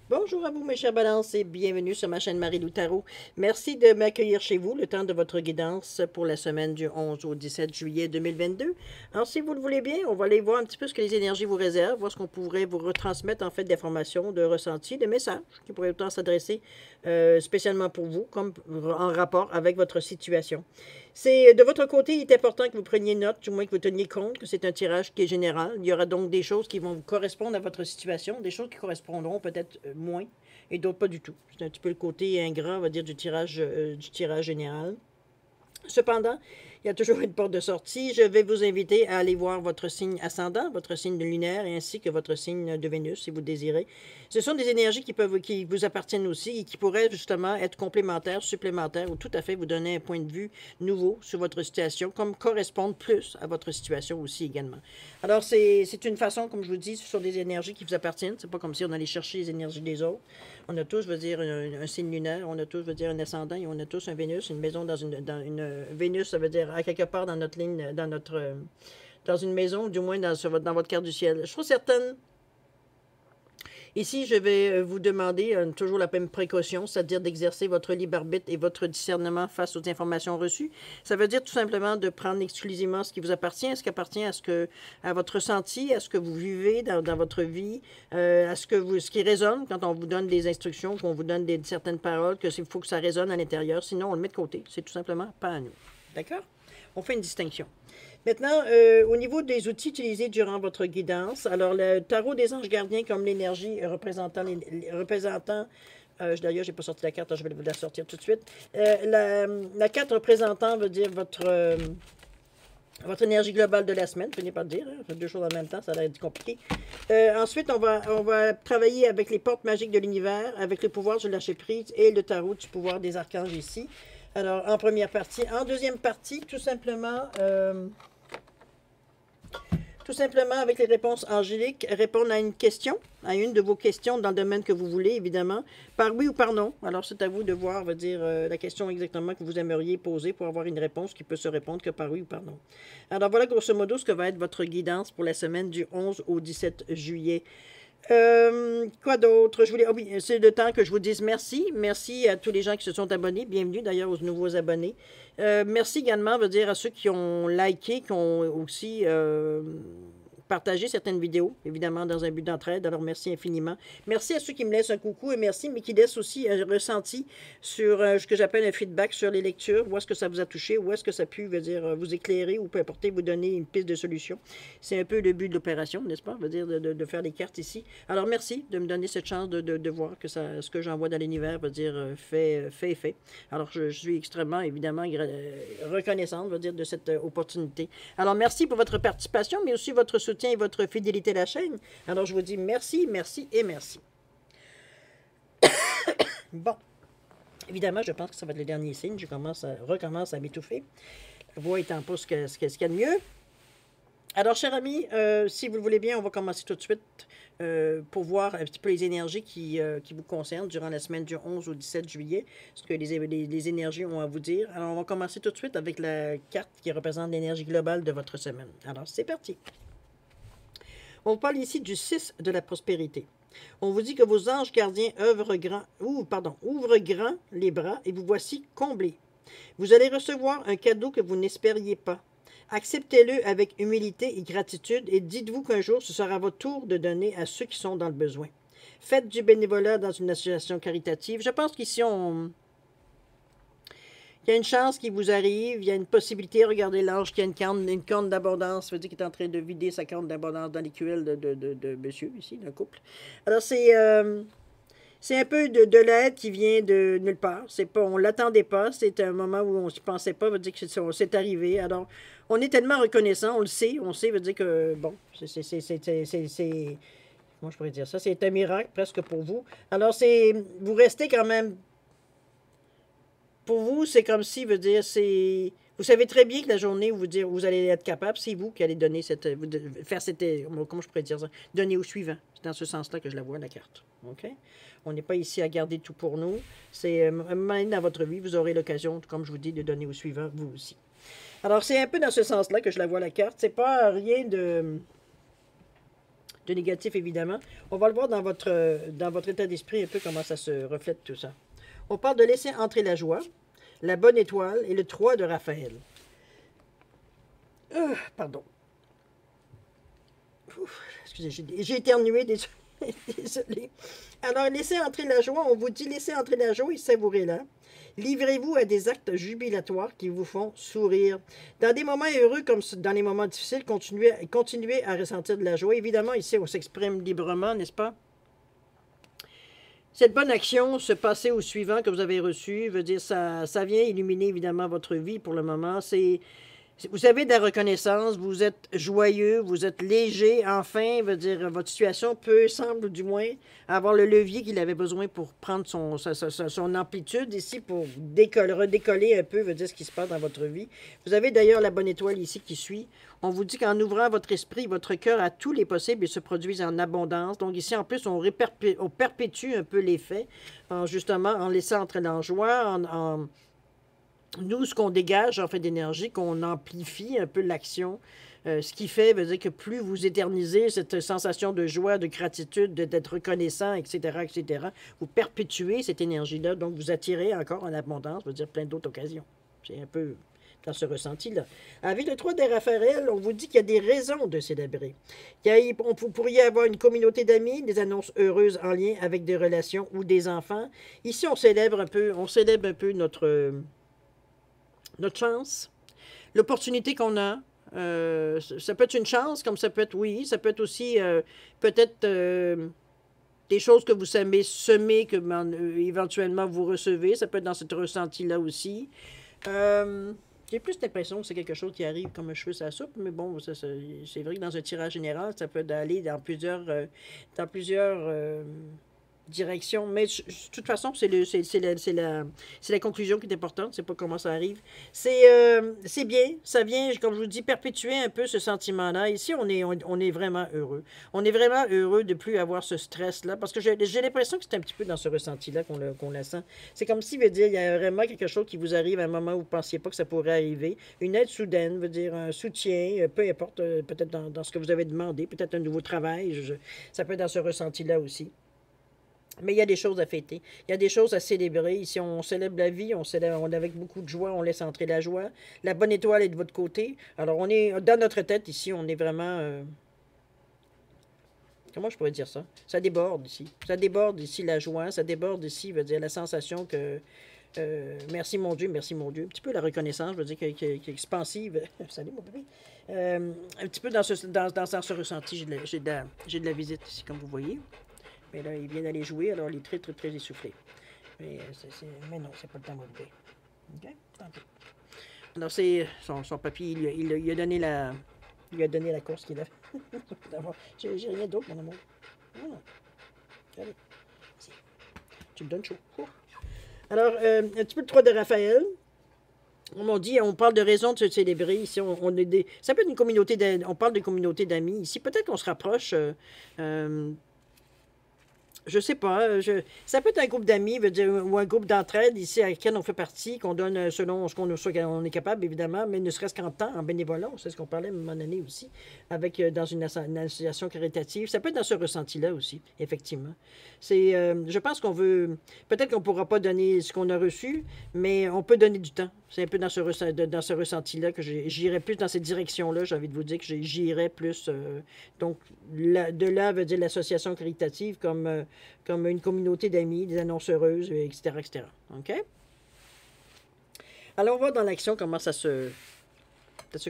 Bonjour à vous, mes chers balances, et bienvenue sur ma chaîne Marie-Lou Tarot. Merci de m'accueillir chez vous le temps de votre guidance pour la semaine du 11 au 17 juillet 2022. Alors, si vous le voulez bien, on va aller voir un petit peu ce que les énergies vous réservent, voir ce qu'on pourrait vous retransmettre en fait d'informations, de ressentis, de messages qui pourraient autant s'adresser spécialement pour vous, comme en rapport avec votre situation. C'est de votre côté, il est important que vous preniez note, du moins que vous teniez compte que c'est un tirage qui est général. Il y aura donc des choses qui vont vous correspondre à votre situation, des choses qui correspondront peut-être moins et d'autres pas du tout. C'est un petit peu le côté ingrat, on va dire, du tirage général. Cependant, il y a toujours une porte de sortie. Je vais vous inviter à aller voir votre signe ascendant, votre signe lunaire, ainsi que votre signe de Vénus, si vous désirez. Ce sont des énergies qui vous appartiennent aussi et qui pourraient justement être complémentaires, supplémentaires ou tout à fait vous donner un point de vue nouveau sur votre situation, comme correspondre plus à votre situation aussi également. Alors, c'est une façon, comme je vous dis, ce sont des énergies qui vous appartiennent. C'est pas comme si on allait chercher les énergies des autres. On a tous, je veux dire, un signe lunaire, on a tous, je veux dire, un ascendant et on a tous un Vénus, une maison dans une Vénus, ça veut dire à quelque part dans notre ligne, dans une maison, du moins dans votre carte du ciel. Je trouve certaines. Ici, je vais vous demander toujours la même précaution, c'est-à-dire d'exercer votre libre arbitre et votre discernement face aux informations reçues. Ça veut dire tout simplement de prendre exclusivement ce qui vous appartient, ce qui appartient à votre ressenti, à ce que vous vivez dans votre vie, à ce qui résonne quand on vous donne des instructions, qu'on vous donne certaines paroles, qu'il faut que ça résonne à l'intérieur, sinon on le met de côté. C'est tout simplement pas à nous. D'accord? On fait une distinction. Maintenant, au niveau des outils utilisés durant votre guidance, alors le tarot des anges gardiens comme l'énergie représentant d'ailleurs, je n'ai pas sorti la carte, je vais vous la sortir tout de suite. La carte représentant veut dire votre énergie globale de la semaine, finissez par le dire, hein, deux choses en même temps, ça a l'air compliqué. Ensuite, on va travailler avec les portes magiques de l'univers, avec le pouvoir du lâcher-prise et le tarot du pouvoir des archanges ici. Alors, en première partie. En deuxième partie, tout simplement, avec les réponses angéliques, répondre à une question, à une de vos questions dans le domaine que vous voulez, évidemment, par oui ou par non. Alors, c'est à vous de voir, veut dire, la question exactement que vous aimeriez poser pour avoir une réponse qui peut se répondre que par oui ou par non. Alors, voilà grosso modo ce que va être votre guidance pour la semaine du 11 au 17 juillet. Quoi d'autre? Oh oui, c'est le temps que je vous dise merci. Merci à tous les gens qui se sont abonnés. Bienvenue d'ailleurs aux nouveaux abonnés. Merci également, veut dire, à ceux qui ont liké, qui ont aussi partager certaines vidéos, évidemment, dans un but d'entraide. Alors, merci infiniment. Merci à ceux qui me laissent un coucou et merci, mais qui laissent aussi un ressenti sur ce que j'appelle un feedback sur les lectures. Où est-ce que ça vous a touché? Où est-ce que ça a pu, veut dire, vous éclairer ou peu importe, vous donner une piste de solution? C'est un peu le but de l'opération, n'est-ce pas? Veut dire de faire les cartes ici. Alors, merci de me donner cette chance de voir que ce que j'envoie dans l'univers, veut dire, fait. Alors, je suis extrêmement, évidemment, reconnaissante, veut dire, de cette opportunité. Alors, merci pour votre participation, mais aussi votre soutien et votre fidélité à la chaîne. Alors, je vous dis merci, merci et merci. Bon, évidemment, je pense que ça va être le dernier signe. Je recommence à m'étouffer. La voix étant pas ce qu'il y a de mieux. Alors, chers amis, si vous le voulez bien, on va commencer tout de suite pour voir un petit peu les énergies qui vous concernent durant la semaine du 11 au 17 juillet, ce que les énergies ont à vous dire. Alors, on va commencer tout de suite avec la carte qui représente l'énergie globale de votre semaine. Alors, c'est parti. On parle ici du 6 de la prospérité. On vous dit que vos anges gardiens ouvrent grand les bras et vous voici comblés. Vous allez recevoir un cadeau que vous n'espériez pas. Acceptez-le avec humilité et gratitude et dites-vous qu'un jour ce sera votre tour de donner à ceux qui sont dans le besoin. Faites du bénévolat dans une association caritative. Je pense qu'ici il y a une chance qui vous arrive, il y a une possibilité. Regardez l'ange qui a une corne d'abondance, ça veut dire qu'il est en train de vider sa corne d'abondance dans l'écuelle de monsieur, ici, d'un couple. Alors, c'est un peu de l'aide qui vient de nulle part. On ne l'attendait pas, c'est un moment où on ne s'y pensait pas, veut dire que c'est arrivé. Alors, on est tellement reconnaissant, on sait, veut dire que, bon, comment je pourrais dire ça, c'est un miracle presque pour vous. Alors, vous restez quand même. Pour vous, c'est comme si, veut dire, vous savez très bien que la journée où vous allez être capable, c'est vous qui allez donner comment je pourrais dire ça, donner au suivant. C'est dans ce sens-là que je la vois, la carte. OK? On n'est pas ici à garder tout pour nous. C'est un moment donné dans votre vie, vous aurez l'occasion, comme je vous dis, de donner au suivant, vous aussi. Alors, c'est un peu dans ce sens-là que je la vois, la carte. C'est pas rien de de négatif, évidemment. On va le voir dans votre état d'esprit un peu comment ça se reflète tout ça. On parle de laisser entrer la joie, la bonne étoile et le 3 de Raphaël. Pardon. Ouf, excusez, j'ai éternué, désolé. Désolé. Alors, laissez entrer la joie. On vous dit laissez entrer la joie et savourez-la. Livrez-vous à des actes jubilatoires qui vous font sourire. Dans des moments heureux comme dans les moments difficiles, continuez à ressentir de la joie. Évidemment, ici, on s'exprime librement, n'est-ce pas? Cette bonne action, ce passé au suivant que vous avez reçu, veut dire ça vient illuminer évidemment votre vie pour le moment. Vous avez de la reconnaissance, vous êtes joyeux, vous êtes léger, enfin, veut dire, votre situation semble du moins avoir le levier qu'il avait besoin pour prendre son amplitude ici, pour redécoller un peu, veut dire ce qui se passe dans votre vie. Vous avez d'ailleurs la bonne étoile ici qui suit. On vous dit qu'en ouvrant votre esprit, votre cœur à tous les possibles, ils se produisent en abondance. Donc ici, en plus, on perpétue un peu l'effet, justement, en laissant entrer la joie, nous, ce qu'on dégage en fait d'énergie, qu'on amplifie un peu l'action, ce qui fait, veut dire que plus vous éternisez cette sensation de joie, de gratitude, d'être reconnaissant, etc., etc., vous perpétuez cette énergie-là, donc vous attirez encore en abondance, veut dire plein d'autres occasions. C'est un peu dans ce ressenti-là. Avec le 3 de Raphaël, on vous dit qu'il y a des raisons de célébrer. Vous pourriez avoir une communauté d'amis, des annonces heureuses en lien avec des relations ou des enfants. Ici, on célèbre un peu notre chance, l'opportunité qu'on a. Ça peut être une chance, comme ça peut être, oui, ça peut être aussi peut-être des choses que vous savez semer, que éventuellement vous recevez. Ça peut être dans ce ressenti-là aussi. J'ai plus l'impression que c'est quelque chose qui arrive comme un cheveu sur la soupe, mais bon, c'est vrai que dans un tirage général, ça peut aller dans plusieurs direction. Mais de toute façon, c'est la conclusion qui est importante. C'est pas comment ça arrive. C'est bien. Ça vient, comme je vous dis, perpétuer un peu ce sentiment-là. Ici, on est vraiment heureux. On est vraiment heureux de ne plus avoir ce stress-là. Parce que j'ai l'impression que c'est un petit peu dans ce ressenti-là qu'on la sent. C'est comme si, veut dire, il y a vraiment quelque chose qui vous arrive à un moment où vous ne pensiez pas que ça pourrait arriver. Une aide soudaine, veut dire un soutien, peu importe, peut-être dans ce que vous avez demandé, peut-être un nouveau travail. Ça peut être dans ce ressenti-là aussi. Mais il y a des choses à fêter. Il y a des choses à célébrer. Ici, on célèbre la vie, on avec beaucoup de joie, on laisse entrer la joie. La bonne étoile est de votre côté. Alors, on est dans notre tête ici, on est vraiment... comment je pourrais dire ça? Ça déborde ici. Ça déborde ici la joie, ça déborde ici, veut dire la sensation que... merci mon Dieu, merci mon Dieu. Un petit peu la reconnaissance, je veux dire, qui est expansive. Salut mon bébé. Un petit peu dans ce ressenti, j'ai de la visite ici, comme vous voyez. Mais là, il vient d'aller jouer, alors il est très, très, très essoufflé. Mais non, c'est pas le temps de m'occuper. OK? Tant pis. Alors, c'est son papier, il a donné la course qu'il a. J'ai rien d'autre, mon amour. Allez, tu me donnes chaud. Alors, un petit peu le 3 de Raphaël. On parle de raison de se célébrer. Ici, ça peut être une communauté on parle de communauté d'amis. Ici, peut-être qu'on se rapproche... je sais pas, ça peut être un groupe d'amis, ou un groupe d'entraide ici à laquelle on fait partie, qu'on donne selon ce qu'on est capable, évidemment, mais ne serait-ce qu'en temps, en bénévolat, c'est ce qu'on parlait à un moment donné aussi, avec dans une association caritative. Ça peut être dans ce ressenti-là aussi, effectivement. Je pense peut-être qu'on ne pourra pas donner ce qu'on a reçu, mais on peut donner du temps. C'est un peu dans ce ressenti-là que j'irai plus dans cette direction-là. J'ai envie de vous dire que j'irai plus. Donc, de là veut dire l'association caritative comme une communauté d'amis, des annonceuses, etc., etc. OK? Alors, on va dans l'action comment ça se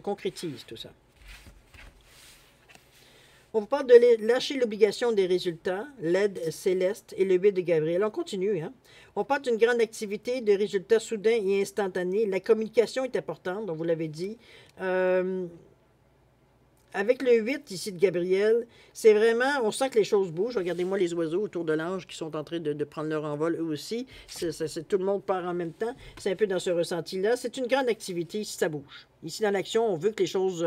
concrétise, tout ça. On vous parle de lâcher l'obligation des résultats, l'aide céleste et le 8 de Gabriel. On continue. Hein? On parle d'une grande activité, de résultats soudains et instantanés. La communication est importante, donc vous l'avez dit. Avec le 8 ici de Gabriel, c'est vraiment, on sent que les choses bougent. Regardez-moi les oiseaux autour de l'ange qui sont en train de prendre leur envol eux aussi. Tout le monde part en même temps. C'est un peu dans ce ressenti-là. C'est une grande activité, ici ça bouge. Ici dans l'action, on veut que les choses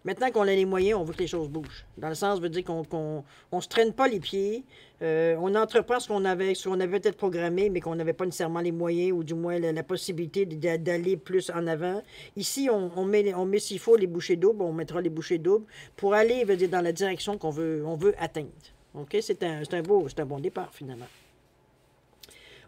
Maintenant qu'on a les moyens, on veut que les choses bougent. Dans le sens, veut dire qu'on ne se traîne pas les pieds, on entreprend ce qu'on avait peut-être programmé, mais qu'on n'avait pas nécessairement les moyens, ou du moins la possibilité d'aller plus en avant. Ici, on met s'il faut les bouchées doubles, on mettra les bouchées doubles pour aller, veut dire, dans la direction on veut atteindre. OK? C'est un bon départ, finalement.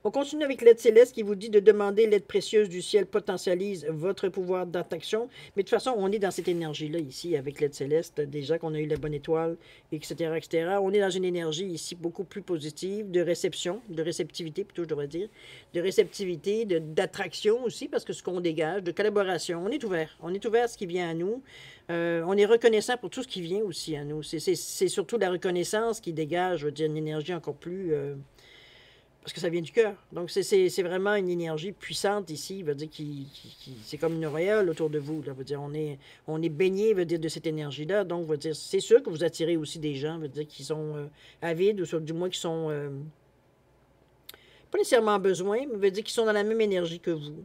On continue avec l'aide céleste qui vous dit de demander l'aide précieuse du ciel potentialise votre pouvoir d'attraction. Mais de toute façon, on est dans cette énergie-là ici avec l'aide céleste, déjà qu'on a eu la bonne étoile, etc., etc. On est dans une énergie ici beaucoup plus positive, de réception, de réceptivité plutôt, je devrais dire, de réceptivité, d'attraction aussi, parce que ce qu'on dégage, de collaboration, on est ouvert. On est ouvert à ce qui vient à nous. On est reconnaissant pour tout ce qui vient aussi à nous. C'est surtout la reconnaissance qui dégage, je veux dire, une énergie encore plus... parce que ça vient du cœur. Donc, c'est vraiment une énergie puissante ici, veut dire, c'est comme une auréole autour de vous. Là, veut dire, on est baigné, veut dire, de cette énergie-là. Donc, veut dire, c'est sûr que vous attirez aussi des gens, veut dire, qui sont avides, ou du moins qui sont pas nécessairement besoin, mais veut dire qu'ils sont dans la même énergie que vous.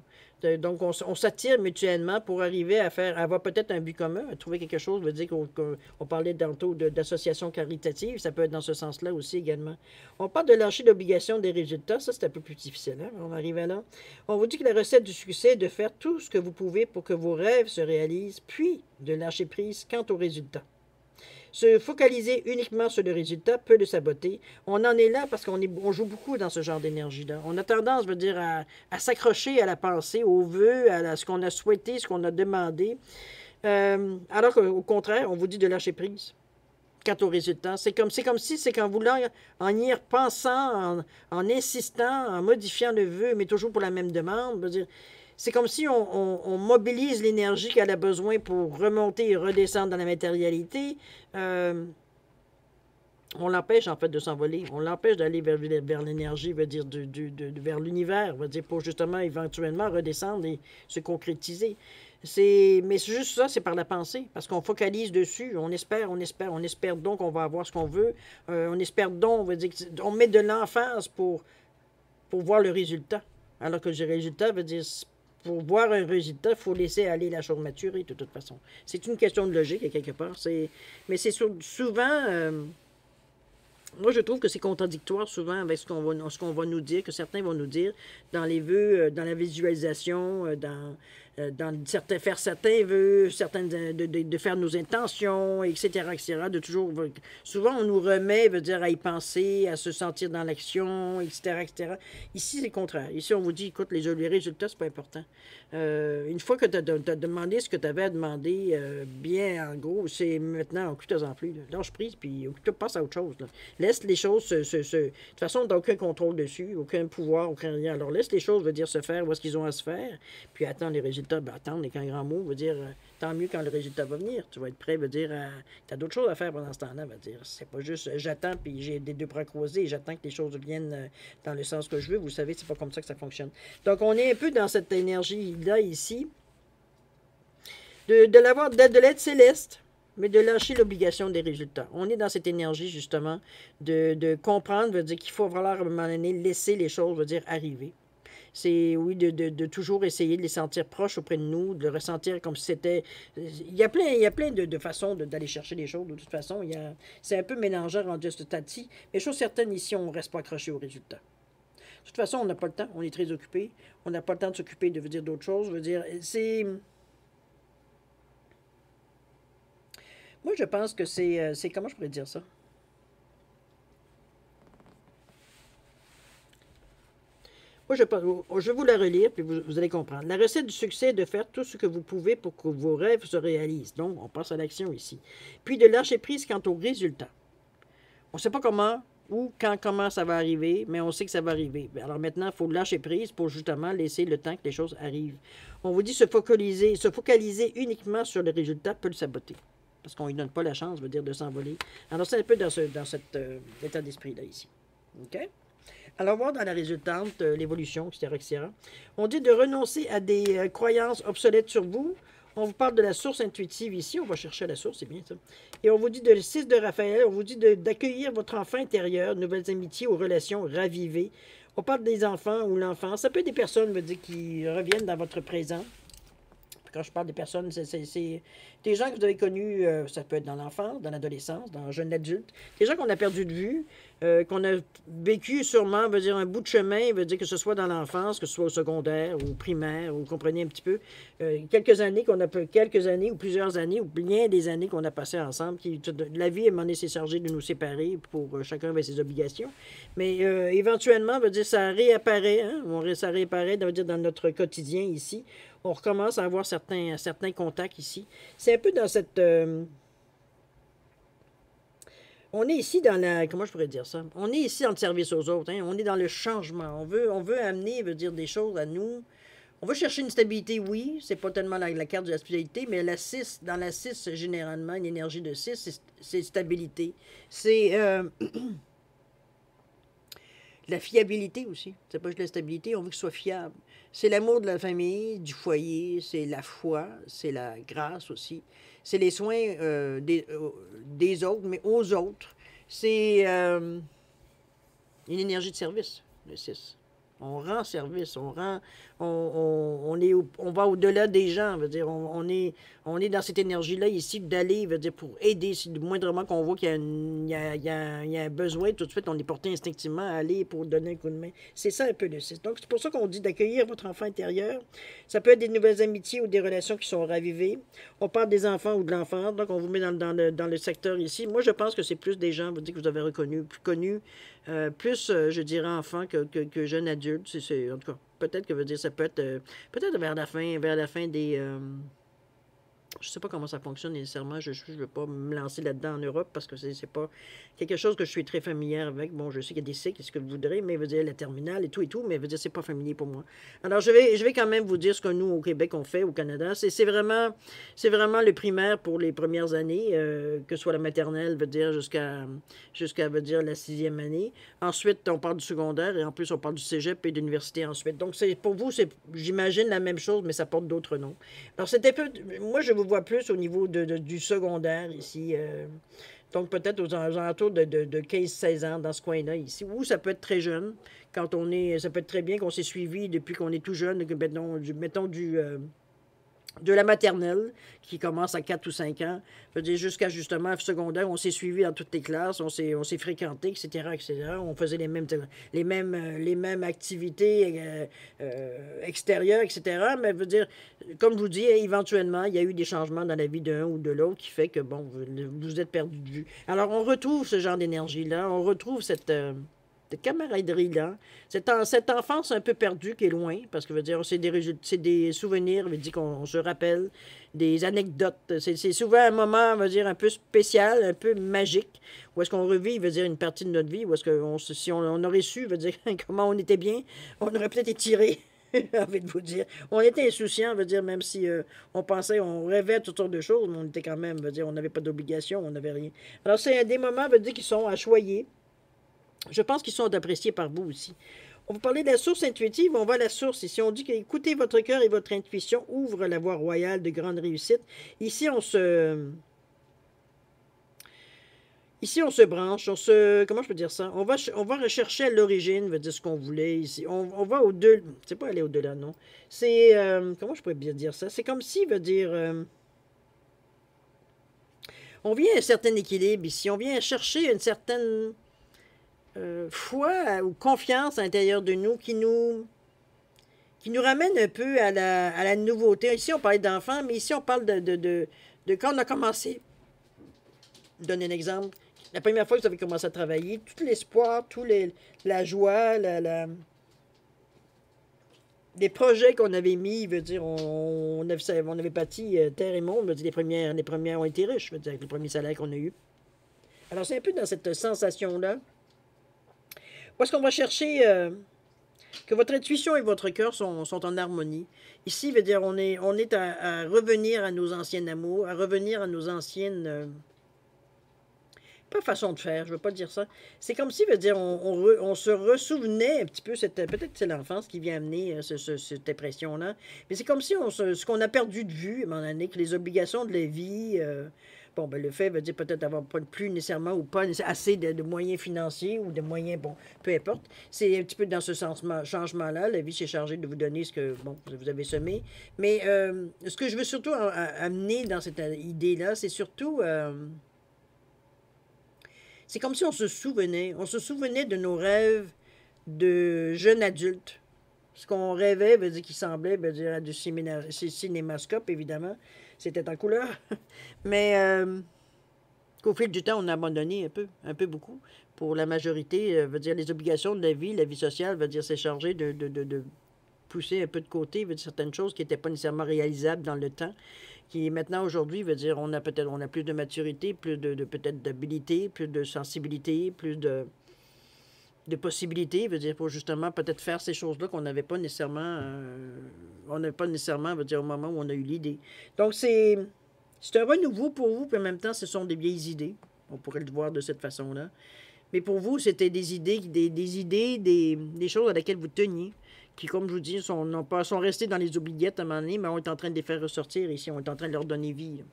Donc, on s'attire mutuellement pour arriver à avoir peut-être un but commun, à trouver quelque chose. Veut dire qu'on parlait tantôt d'association caritative, ça peut être dans ce sens-là aussi également. On parle de lâcher l'obligation des résultats, ça c'est un peu plus difficile, hein? On arrive à là. On vous dit que la recette du succès est de faire tout ce que vous pouvez pour que vos rêves se réalisent, puis de lâcher prise quant aux résultats. Se focaliser uniquement sur le résultat peut le saboter. On en est là parce qu'on joue beaucoup dans ce genre d'énergie-là. On a tendance, veut dire, à s'accrocher à la pensée, aux vœux, à ce qu'on a souhaité, ce qu'on a demandé. Alors qu'au contraire, on vous dit de lâcher prise quant au résultat. C'est comme si c'est qu'en voulant, en y repensant, en insistant, en modifiant le vœu, mais toujours pour la même demande, veut dire, c'est comme si on mobilise l'énergie qu'elle a besoin pour remonter et redescendre dans la matérialité. On l'empêche, en fait, de s'envoler. On l'empêche d'aller vers l'énergie, veut dire, vers l'univers, veut dire, pour justement, éventuellement, redescendre et se concrétiser. Mais c'est juste ça, c'est par la pensée, parce qu'on focalise dessus, on espère donc qu'on va avoir ce qu'on veut, on espère donc, veut dire, on met de l'emphase pour voir le résultat. Alors que le résultat veut dire, pour voir un résultat, il faut laisser aller la chose maturer de toute façon. C'est une question de logique, quelque part. Mais c'est souvent... moi, je trouve que c'est contradictoire souvent avec ce qu'on va nous dire, que certains vont nous dire dans les vœux, dans la visualisation, faire certains vœux, de faire nos intentions, etc., etc., souvent, on nous remet, veut dire, à y penser, à se sentir dans l'action, etc., etc. Ici, c'est le contraire. Ici, on vous dit, écoute, les résultats, c'est pas important. Une fois que tu as demandé ce que tu avais à demander, bien, en gros, c'est maintenant, occupe-toi-en plus. Lâche prise, puis passe à autre chose. Là. Laisse les choses de toute façon, tu n'as aucun contrôle dessus, aucun pouvoir, aucun rien. Alors, laisse les choses, veut dire, se faire où est-ce qu'ils ont à se faire, puis attends les résultats. Ben, attendre avec un grand mot, veut dire, tant mieux quand le résultat va venir. Tu vas être prêt, veut dire, tu as d'autres choses à faire pendant ce temps-là, veut dire. C'est pas juste, j'attends, puis j'ai des deux bras croisés, et j'attends que les choses viennent dans le sens que je veux. Vous savez, c'est pas comme ça que ça fonctionne. Donc, on est un peu dans cette énergie-là, ici, de l'aide céleste, mais de lâcher l'obligation des résultats. On est dans cette énergie, justement, de comprendre, veut dire qu'il faut falloir, à un moment donné, laisser les choses, veut dire, arriver. C'est, oui, de toujours essayer de les sentir proches auprès de nous, de le ressentir comme si c'était... Il y a plein de façons d'aller chercher les choses, de toute façon. C'est un peu mélangeant rendu à ce stade-ci. Mais chose certaine, ici, on ne reste pas accroché aux résultats. De toute façon, on n'a pas le temps, on est très occupé. On n'a pas le temps de s'occuper de dire d'autres choses. Veut dire, c'est... Moi, je pense que c'est... Comment je pourrais dire ça? Moi, je vais vous la relire, puis vous allez comprendre. La recette du succès est de faire tout ce que vous pouvez pour que vos rêves se réalisent. Donc, on passe à l'action ici. Puis de lâcher prise quant aux résultats. On ne sait pas comment ou comment ça va arriver, mais on sait que ça va arriver. Alors maintenant, il faut lâcher prise pour justement laisser le temps que les choses arrivent. On vous dit se focaliser uniquement sur le résultat peut le saboter. Parce qu'on ne lui donne pas la chance, veut dire, de s'envoler. Alors, c'est un peu dans cet état d'esprit-là, ici. OK? Alors, voir dans la résultante, l'évolution, etc., etc. On dit de renoncer à des croyances obsolètes sur vous. On vous parle de la source intuitive ici. On va chercher la source, c'est bien ça. Et on vous dit de le 6 de Raphaël, on vous dit d'accueillir votre enfant intérieur, nouvelles amitiés ou relations ravivées. On parle des enfants ou l'enfant. Ça peut être des personnes, veut dire, qui reviennent dans votre présent. quand je parle des personnes, c'est des gens que vous avez connus, ça peut être dans l'enfance, dans l'adolescence, dans le jeune adulte, des gens qu'on a perdu de vue, qu'on a vécu sûrement, veut dire un bout de chemin, veut dire que ce soit dans l'enfance, que ce soit au secondaire ou au primaire, vous comprenez un petit peu, quelques années ou plusieurs années ou bien des années qu'on a passées ensemble, la vie, à un moment donné, s'est chargée de nous séparer pour chacun avait ses obligations, mais éventuellement, veut dire ça réapparaît, hein, ça réapparaît, veut dire dans notre quotidien ici, on recommence à avoir certains contacts ici. C'est un peu dans cette... on est ici dans la... Comment je pourrais dire ça? On est ici dans le service aux autres. Hein? On est dans le changement. On veut amener, veut dire, des choses à nous. On veut chercher une stabilité, oui. C'est pas tellement la carte de la stabilité, mais dans la 6 généralement, une énergie de 6 c'est stabilité. C'est... la fiabilité aussi. C'est pas juste la stabilité, on veut que ce soit fiable. C'est l'amour de la famille, du foyer, c'est la foi, c'est la grâce aussi. C'est les soins des autres, mais aux autres. C'est une énergie de service, le 6. On rend service, on va au-delà des gens, veut dire, on est dans cette énergie-là ici d'aller, veut dire, pour aider, si moindrement qu'on voit qu'il y a un besoin, tout de suite, on est porté instinctivement à aller pour donner un coup de main. C'est ça un peu le 6. Donc, c'est pour ça qu'on dit d'accueillir votre enfant intérieur. Ça peut être des nouvelles amitiés ou des relations qui sont ravivées. On parle des enfants ou de l'enfant, donc on vous met dans le secteur ici. Moi, je pense que c'est plus des gens, vous dites que vous avez reconnu, plus connus, je dirais, enfant que jeune adulte. En tout cas, peut-être que veut dire ça peut être peut-être vers la fin des je sais pas comment ça fonctionne nécessairement. Je ne veux pas me lancer là-dedans en Europe parce que c'est pas quelque chose que je suis très familière avec. Bon, je sais qu'il y a des cycles, ce que vous voudrez, mais veut dire la terminale et tout, mais veut dire c'est pas familier pour moi. Alors, je vais quand même vous dire ce que nous, au Québec, on fait, au Canada. C'est vraiment le primaire pour les premières années, que ce soit la maternelle, veut dire jusqu'à veut dire la 6e année. Ensuite, on parle du secondaire et en plus, on parle du cégep et de l'université ensuite. Donc, pour vous, c'est, j'imagine, la même chose, mais ça porte d'autres noms. Alors, c'était peu... Moi, je vous vois plus au niveau du secondaire ici. Donc, peut-être aux alentours de 15-16 ans dans ce coin-là ici. Ou ça peut être très jeune. Quand on est... Ça peut être très bien qu'on s'est suivi depuis qu'on est tout jeune. Mettons de la maternelle, qui commence à 4 ou 5 ans, je veux dire, jusqu'à justement le secondaire, on s'est suivi dans toutes les classes, on s'est fréquenté, etc., etc. On faisait les mêmes activités extérieures, etc. Mais je veux dire, comme je vous dis, éventuellement, il y a eu des changements dans la vie d'un ou de l'autre qui fait que, bon, vous êtes perdu de vue. Alors, on retrouve ce genre d'énergie-là, on retrouve cette camaraderie-là, cette enfance un peu perdue qui est loin, parce que veut dire, c'est des souvenirs, veut dire qu'on se rappelle, des anecdotes. C'est souvent un moment, veut dire, un peu spécial, un peu magique, où est-ce qu'on revit, veut dire, une partie de notre vie, où est-ce que si on aurait su, veut dire, comment on était bien, on aurait peut-être étiré. Envie de vous dire. On était insouciants, veut dire, même si on pensait, on rêvait toutes sortes de choses, mais on était quand même, veut dire, on n'avait pas d'obligation, on n'avait rien. Alors, c'est des moments, veut dire, qui sont à choyer. Je pense qu'ils sont appréciés par vous aussi. On va parler de la source intuitive, on va à la source. Ici, on dit qu'écoutez votre cœur et votre intuition ouvre la voie royale de grande réussite. Ici, on se branche, comment je peux dire ça? On va rechercher à l'origine, veut dire ce qu'on voulait ici. On va au-delà, c'est pas aller au-delà, non. C'est, comment je pourrais bien dire ça? C'est comme si, veut dire, on vient à un certain équilibre ici. On vient chercher une certaine... foi ou confiance à l'intérieur de nous qui nous ramène un peu à la nouveauté. Ici, on parlait d'enfants, mais ici, on parle de quand on a commencé. Je donne un exemple. La première fois que vous avez commencé à travailler, tout l'espoir, la joie, les projets qu'on avait mis, veut dire, on avait bâti terre et monde, veut dire, les premières ont été riches, veut dire, avec les premiers salaires qu'on a eus. Alors, c'est un peu dans cette sensation-là. Où est-ce qu'on va chercher que votre intuition et votre cœur sont en harmonie? Ici, veut dire, on est à revenir à nos anciens amours, à revenir à nos anciennes... pas façon de faire, je ne veux pas dire ça. C'est comme si, veut dire, on se ressouvenait un petit peu, peut-être que c'est l'enfance qui vient amener cette impression-là, mais c'est comme si ce qu'on a perdu de vue, à un moment donné, que les obligations de la vie... Bon, ben, le fait veut dire peut-être avoir pas plus nécessairement ou pas assez de moyens financiers ou de moyens, bon, peu importe. C'est un petit peu dans ce changement-là. La vie s'est chargée de vous donner ce que, bon, vous avez semé. Mais ce que je veux surtout amener dans cette idée-là, c'est surtout... c'est comme si on se souvenait de nos rêves de jeunes adultes. Ce qu'on rêvait, veut dire qu'il semblait, veut dire à du cinémascope, évidemment. C'était en couleur. Mais qu'au fil du temps, on a abandonné un peu beaucoup. Pour la majorité, veut dire les obligations de la vie sociale, veut dire c'est chargé de pousser un peu de côté, veut dire certaines choses qui n'étaient pas nécessairement réalisables dans le temps, qui maintenant aujourd'hui veut dire on a plus de maturité, plus de peut-être d'habilité, plus de sensibilité, plus de possibilités, veut dire pour justement peut-être faire ces choses-là qu'on n'avait pas nécessairement on n'avait pas nécessairement, veut dire au moment où on a eu l'idée. Donc c'est un renouveau pour vous, puis en même temps ce sont des vieilles idées. On pourrait le voir de cette façon-là. Mais pour vous, c'était des idées, des choses à laquelles vous teniez, qui, comme je vous dis, sont restées dans les oubliettes à un moment donné, mais on est en train de les faire ressortir ici, on est en train de leur donner vie.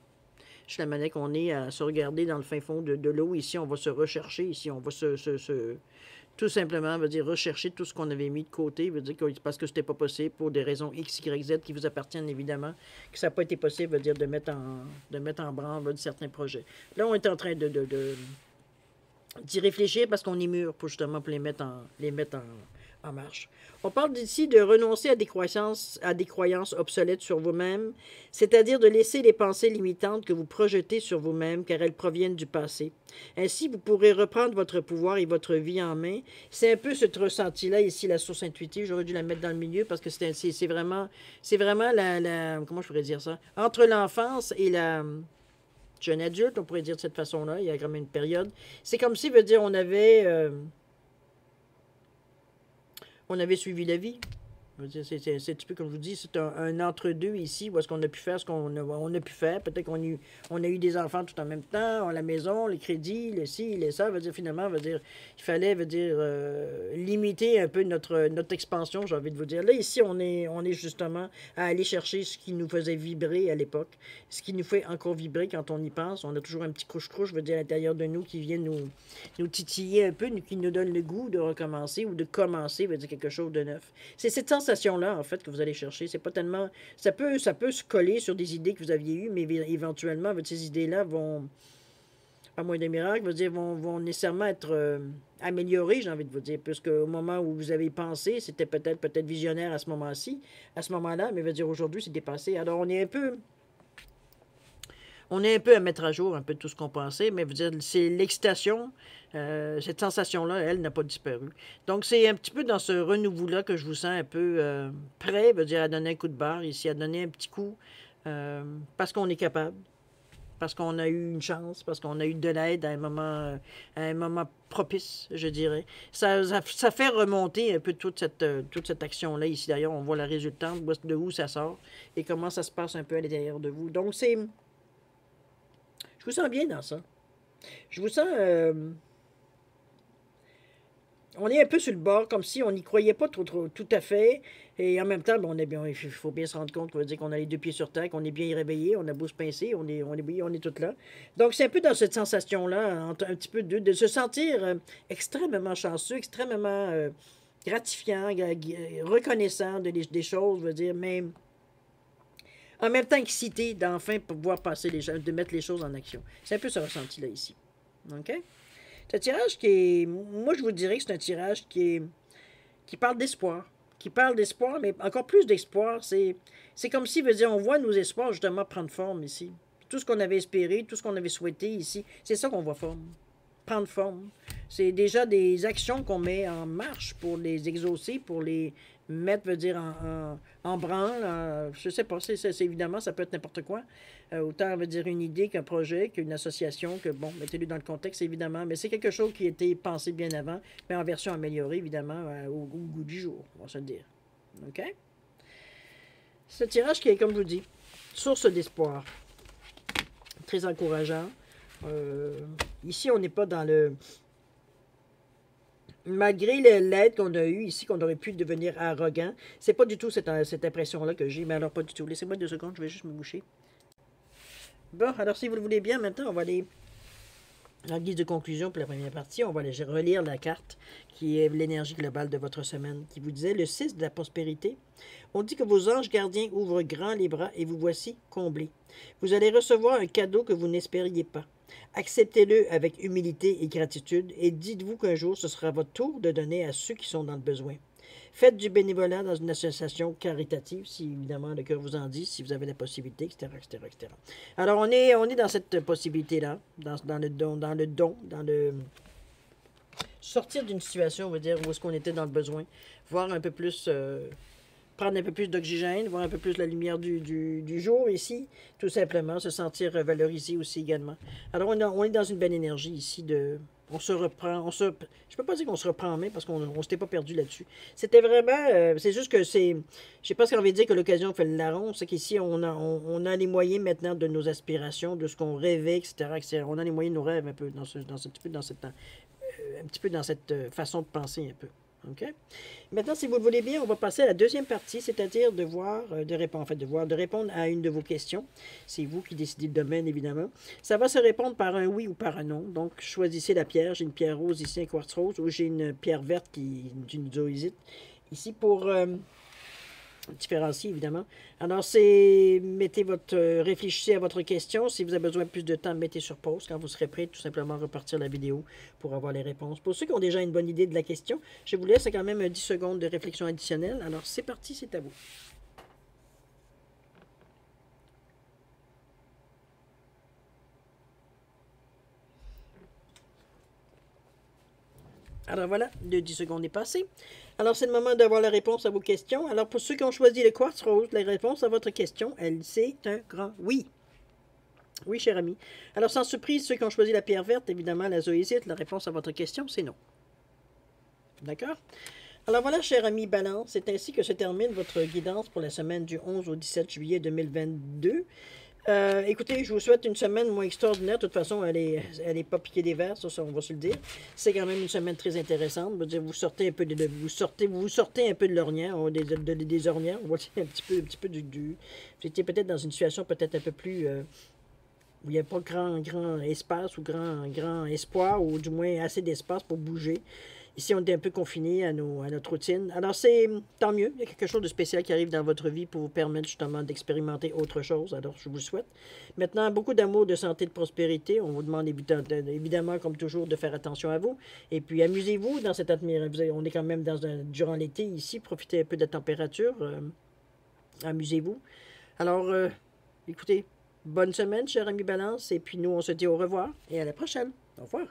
Je suis la manière qu'on est à se regarder dans le fin fond de l'eau. Ici, on va se rechercher. Ici, on va tout simplement, veut dire rechercher tout ce qu'on avait mis de côté, veut dire que, parce que c'était pas possible pour des raisons X, Y, Z qui vous appartiennent évidemment, que ça n'a pas été possible, veut dire de mettre en branle certains projets. Là, on est en train d'y réfléchir parce qu'on est mûr pour justement pour les mettre en marche. On parle ici de renoncer à des croyances obsolètes sur vous-même, c'est-à-dire de laisser les pensées limitantes que vous projetez sur vous-même car elles proviennent du passé. Ainsi, vous pourrez reprendre votre pouvoir et votre vie en main. C'est un peu ce ressenti-là ici, la source intuitive. J'aurais dû la mettre dans le milieu parce que c'est vraiment comment je pourrais dire ça? Entre l'enfance et la jeune adulte, on pourrait dire de cette façon-là, il y a quand même une période. C'est comme si, veut dire, on avait suivi la vie. C'est un petit peu comme je vous dis, c'est un entre-deux ici, où est-ce qu'on a pu faire ce on a pu faire. Peut-être on a eu des enfants tout en même temps, la maison, les crédits, le ci, le ça. Veut dire, finalement, veut dire, il fallait limiter un peu notre expansion, j'ai envie de vous dire. Là, ici, on est justement à aller chercher ce qui nous faisait vibrer à l'époque, ce qui nous fait encore vibrer quand on y pense. On a toujours un petit couche-couche, veut dire, à l'intérieur de nous qui vient nous titiller un peu, qui nous donne le goût de recommencer ou de commencer, veut dire quelque chose de neuf. C'est cette sensation-là, en fait, que vous allez chercher. C'est pas tellement... Ça peut se coller sur des idées que vous aviez eues, mais éventuellement, ces idées-là vont, à moins de miracles, vont nécessairement être améliorées, j'ai envie de vous dire, puisque au moment où vous avez pensé, c'était peut-être visionnaire à ce moment-là, mais veut dire aujourd'hui, c'est dépassé. Alors, on est un peu à mettre à jour un peu tout ce qu'on pensait, mais c'est l'excitation, cette sensation-là, elle n'a pas disparu. Donc, c'est un petit peu dans ce renouveau-là que je vous sens un peu prêt, à donner un coup de barre ici, à donner un petit coup, parce qu'on est capable, parce qu'on a eu une chance, parce qu'on a eu de l'aide à un moment propice, je dirais. Ça fait remonter un peu toute cette action-là ici. D'ailleurs, on voit la résultante, de où ça sort et comment ça se passe un peu à l'intérieur de vous. Donc, je vous sens bien dans ça. Je vous sens... on est un peu sur le bord, comme si on n'y croyait pas tout à fait. Et en même temps, il faut bien se rendre compte qu'on a les deux pieds sur terre, qu'on est bien réveillé, on a beau se pincer, on est tout là. Donc, c'est un peu dans cette sensation-là, un petit peu de se sentir extrêmement chanceux, extrêmement gratifiant, reconnaissant des choses, mais en même temps excité d'enfin pouvoir passer de mettre les choses en action. C'est un peu ce ressenti-là ici. OK? C'est un tirage moi, je vous dirais que c'est un tirage qui parle d'espoir. Qui parle d'espoir, mais encore plus d'espoir. C'est comme si, on voit nos espoirs justement prendre forme ici. Tout ce qu'on avait espéré, tout ce qu'on avait souhaité ici, c'est ça qu'on voit prendre forme. C'est déjà des actions qu'on met en marche pour les exaucer, pour les mettre, en branle. Je sais pas, c'est évidemment, ça peut être n'importe quoi. Autant, une idée qu'un projet, qu'une association, mettez-le dans le contexte, évidemment. Mais c'est quelque chose qui a été pensé bien avant, mais en version améliorée, évidemment, au goût du jour, on va se le dire. OK? Ce tirage qui est, comme je vous dis, source d'espoir. Très encourageant. Ici, on n'est pas dans le... Malgré l'aide qu'on a eue ici, qu'on aurait pu devenir arrogant, c'est pas du tout cette impression-là que j'ai, mais alors pas du tout. Laissez-moi 2 secondes, je vais juste me boucher. Bon, alors si vous le voulez bien, maintenant, on va aller, en guise de conclusion pour la première partie, on va aller relire la carte qui est l'énergie globale de votre semaine, qui vous disait le 6 de la prospérité. On dit que vos anges gardiens ouvrent grand les bras et vous voici comblés. Vous allez recevoir un cadeau que vous n'espériez pas. Acceptez-le avec humilité et gratitude et dites-vous qu'un jour ce sera votre tour de donner à ceux qui sont dans le besoin. Faites du bénévolat dans une association caritative, si évidemment le cœur vous en dit, si vous avez la possibilité, etc., etc., etc. Alors on est dans cette possibilité-là, dans le don, dans le sortir d'une situation, on va dire, où est-ce qu'on était dans le besoin, voir un peu plus, prendre un peu plus d'oxygène, voir un peu plus la lumière du jour ici, tout simplement, se sentir valorisé aussi également. Alors on est dans une belle énergie ici de... On se reprend, je peux pas dire qu'on se reprend en main parce qu'on s'était pas perdu là-dessus. C'était vraiment, c'est juste que c'est, je sais pas ce qu'on veut dire que l'occasion fait le larron, c'est qu'ici on a les moyens maintenant de nos aspirations, de ce qu'on rêvait, etc., etc. On a les moyens de nos rêves un peu un petit peu dans cette façon de penser un peu. OK? Maintenant, si vous le voulez bien, on va passer à la deuxième partie, c'est-à-dire de voir, de répondre à une de vos questions. C'est vous qui décidez le domaine, évidemment. Ça va se répondre par un oui ou par un non. Donc, choisissez la pierre. J'ai une pierre rose ici, un quartz rose, ou j'ai une pierre verte qui est une zoisite. Ici, pour différencier, évidemment. Alors, réfléchissez à votre question. Si vous avez besoin de plus de temps, mettez sur pause. Quand vous serez prêt, tout simplement repartir la vidéo pour avoir les réponses. Pour ceux qui ont déjà une bonne idée de la question, je vous laisse quand même 10 secondes de réflexion additionnelle. Alors, c'est parti, c'est à vous. Alors voilà, le 10 secondes est passé. Alors c'est le moment d'avoir la réponse à vos questions. Alors pour ceux qui ont choisi le quartz rose, la réponse à votre question, c'est un grand oui. Oui, cher ami. Alors sans surprise, ceux qui ont choisi la pierre verte, évidemment la zoésite, la réponse à votre question, c'est non. D'accord? Alors voilà, cher ami Balance, c'est ainsi que se termine votre guidance pour la semaine du 11 au 17 juillet 2022. Écoutez, je vous souhaite une semaine moins extraordinaire. De toute façon, elle est pas piquée des verres, ça, on va se le dire. C'est quand même une semaine très intéressante. Vous sortez un peu vous sortez un peu de l'ornière, des ornières. On va dire un petit peu vous étiez peut-être dans une situation peut-être un peu plus où il n'y a pas grand espace ou grand espoir, ou du moins assez d'espace pour bouger. Ici, on est un peu confiné à notre routine. Alors, c'est tant mieux. Il y a quelque chose de spécial qui arrive dans votre vie pour vous permettre justement d'expérimenter autre chose. Alors, je vous le souhaite. Maintenant, beaucoup d'amour, de santé, de prospérité. On vous demande évidemment, comme toujours, de faire attention à vous. Et puis, amusez-vous dans cette atmosphère. On est quand même durant l'été ici. Profitez un peu de la température. Amusez-vous. Alors, écoutez, bonne semaine, cher ami Balance. Et puis, nous, on se dit au revoir et à la prochaine. Au revoir.